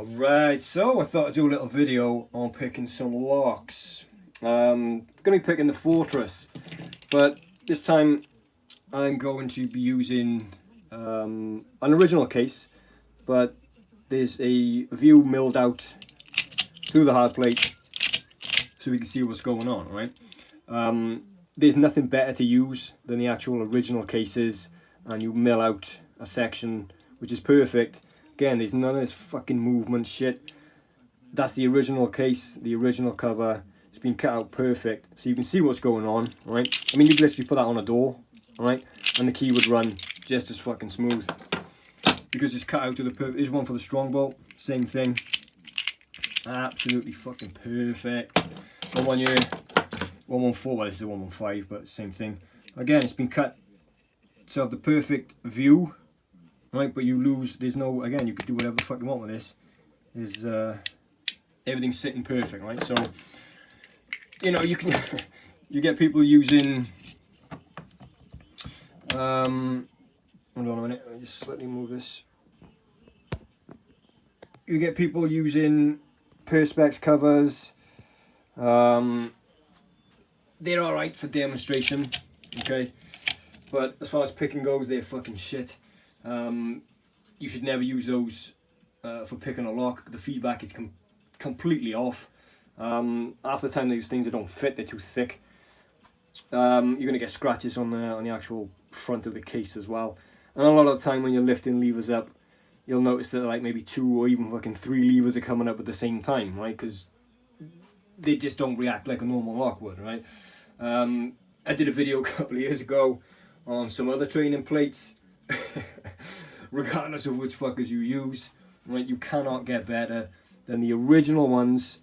Alright, so I thought I'd do a little video on picking some locks. I'm going to be picking the Mortice, but this time I'm going to be using an original case, but there's a view milled out through the hard plate so we can see what's going on, right? There's nothing better to use than the actual original cases, and you mill out a section which is perfect. Again, there's none of this fucking movement shit. That's the original case, the original cover. It's been cut out perfect, so you can see what's going on, right? I mean, you could literally put that on a door, right? And the key would run just as fucking smooth because it's cut out to the perfect. There's one for the strong bolt, same thing. Absolutely fucking perfect. One year, 114. Well, this is a 115, but same thing. Again, it's been cut to have the perfect view. Right, but you lose, there's no, again, you could do whatever the fuck you want with this. There's, everything's sitting perfect, right? So, you know, you can, you get people using, hold on a minute, let me just slightly move this. You get people using Perspex covers. They're alright for demonstration, okay? But as far as picking goes, they're fucking shit. You should never use those for picking a lock. The feedback is completely off. Half the time these things don't fit, they're too thick. You're going to get scratches on the actual front of the case as well. And a lot of the time when you're lifting levers up, you'll notice that like maybe 2 or even fucking 3 levers are coming up at the same time, right? Because they just don't react like a normal lock would, right? I did a video a couple of years ago on some other training plates. Regardless of which fuckers you use, right, you cannot get better than the original ones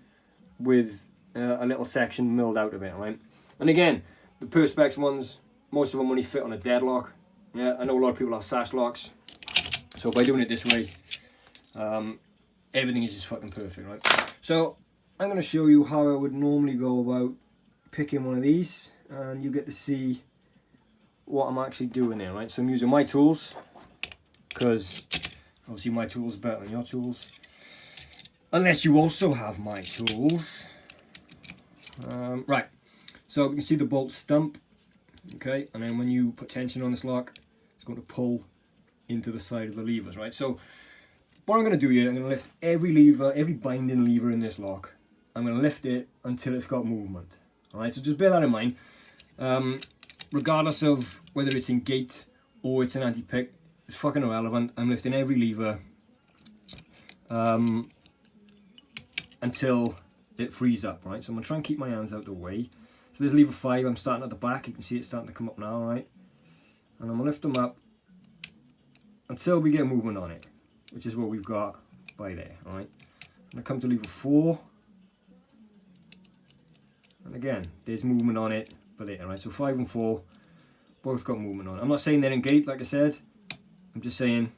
with a little section milled out of it, right? And again, the Perspex ones, most of them only fit on a deadlock. Yeah, I know a lot of people have sash locks, so by doing it this way, everything is just fucking perfect, right? So I'm going to show you how I would normally go about picking one of these, and you get to see what I'm actually doing there, right? So I'm using my tools, because obviously my tools are better than your tools, unless you also have my tools. Right, so you can see the bolt stump, okay, and then when you put tension on this lock, it's going to pull into the side of the levers, right? So what I'm going to do here, I'm going to lift every lever, every binding lever in this lock. I'm going to lift it until it's got movement. All right, so just bear that in mind. Regardless of whether it's in gate or it's an anti-pick, it's fucking irrelevant. I'm lifting every lever until it frees up, right? So I'm going to try and keep my hands out of the way. So there's lever 5, I'm starting at the back. You can see it's starting to come up now, right? And I'm going to lift them up until we get movement on it, which is what we've got by there, all right? I'm going to come to lever 4. And again, there's movement on it, but there, right? So 5 and 4 both got movement on it. I'm not saying they're in gate, like I said. I'm just saying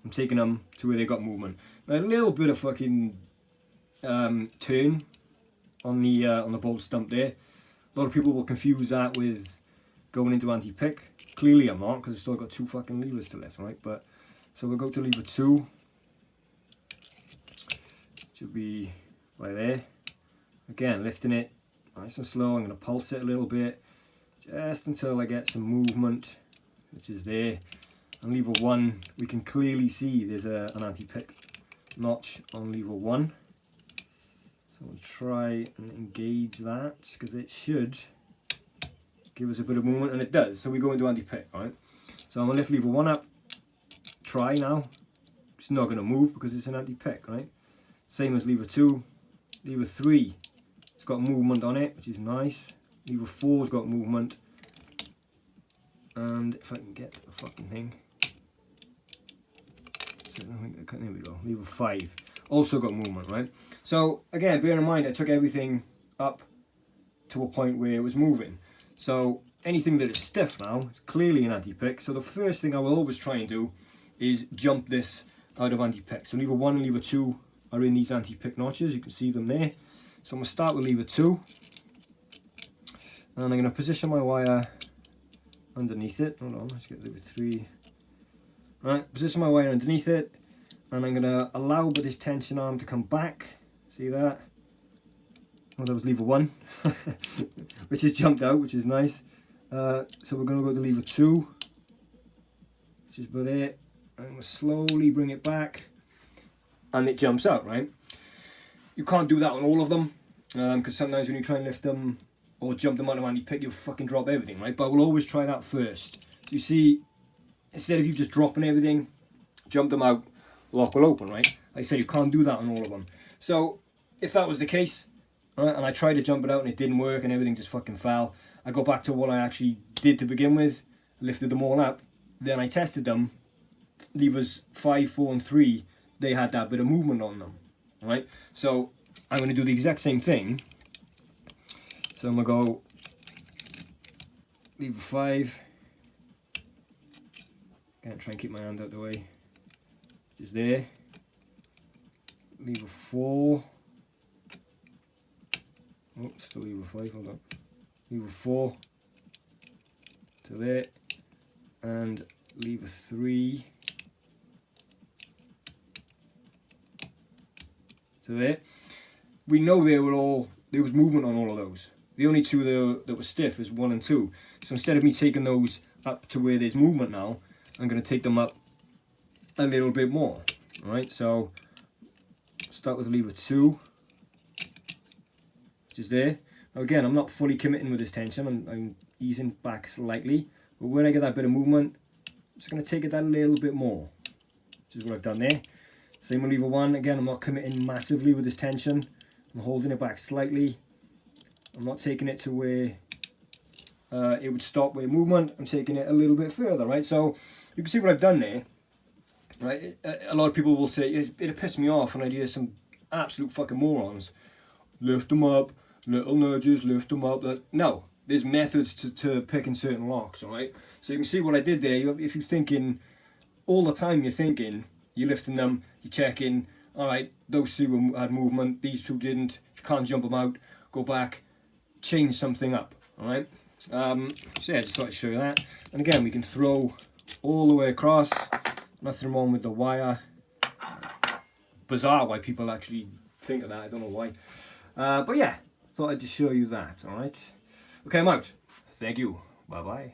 I'm taking them to where they got movement. Now, a little bit of fucking turn on the bolt stump there. A lot of people will confuse that with going into anti-pick. Clearly I'm not, because I've still got 2 fucking levers to lift, right? But so we'll go to lever 2. Should be right there. Again, lifting it nice and slow. I'm going to pulse it a little bit just until I get some movement, which is there. And lever 1, we can clearly see there's an anti-pick notch on lever 1. So we'll try and engage that, because it should give us a bit of movement, and it does. So we go into anti-pick, right? So I'm going to lift lever 1 up. Try now. It's not going to move because it's an anti-pick, right? Same as lever 2. Lever 3, it's got movement on it, which is nice. Lever 4's got movement. And if I can get the fucking thing. There we go. Lever 5 also got movement, right? So again, bear in mind I took everything up to a point where it was moving. So anything that is stiff now is clearly an anti-pick. So the first thing I will always try and do is jump this out of anti-pick. So lever 1 and lever 2 are in these anti-pick notches. You can see them there. So I'm going to start with lever 2. And I'm going to position my wire underneath it. Hold on, let's get lever 3. Right, position my wire underneath it. and I'm going to allow this tension arm to come back. See that? Oh, that was lever 1, which has jumped out, which is nice. So we're going to go to lever 2, which is about it, and we'll slowly bring it back, and it jumps out, right? You can't do that on all of them, because sometimes when you try and lift them or jump them out of hand, you pick, you'll fucking drop everything, right? But we'll always try that first. So you see, instead of you just dropping everything, jump them out, lock will open, right? Like I said, you can't do that on all of them. So if that was the case, right, and I tried to jump it out and it didn't work and everything just fucking fell, I go back to what I actually did to begin with, lifted them all up, then I tested them. Levers 5, 4 and 3, they had that bit of movement on them, right? So I'm going to do the exact same thing. So I'm going to go lever 5, and try and keep my hand out of the way, just there. Lever 4, oh, still lever 5, hold on. Lever 4 to there, and lever 3 to there. We know there was movement on all of those. The only two that were stiff is 1 and 2. So instead of me taking those up to where there's movement now, I'm going to take them up a little bit more. Alright, so start with lever 2, which is there. Now again, I'm not fully committing with this tension, I'm easing back slightly, but when I get that bit of movement, I'm just going to take it down a little bit more, which is what I've done there. Same with lever 1, again, I'm not committing massively with this tension, I'm holding it back slightly, I'm not taking it to where it would stop with movement, I'm taking it a little bit further, right? So you can see what I've done there, right? A lot of people will say, it'll piss me off when I hear some absolute fucking morons, lift them up, little nudges, lift them up. No, there's methods to picking certain locks, alright? So you can see what I did there. If you're thinking, all the time you're thinking, you're lifting them, you're checking, alright, those two had movement, these two didn't, if you can't jump them out, go back, change something up, alright? So yeah, I just thought I'd show you that. And again, we can throw all the way across, nothing wrong with the wire. Bizarre why people actually think of that, I don't know why. But yeah, thought I'd just show you that, alright? Okay, I'm out. Thank you. Bye-bye.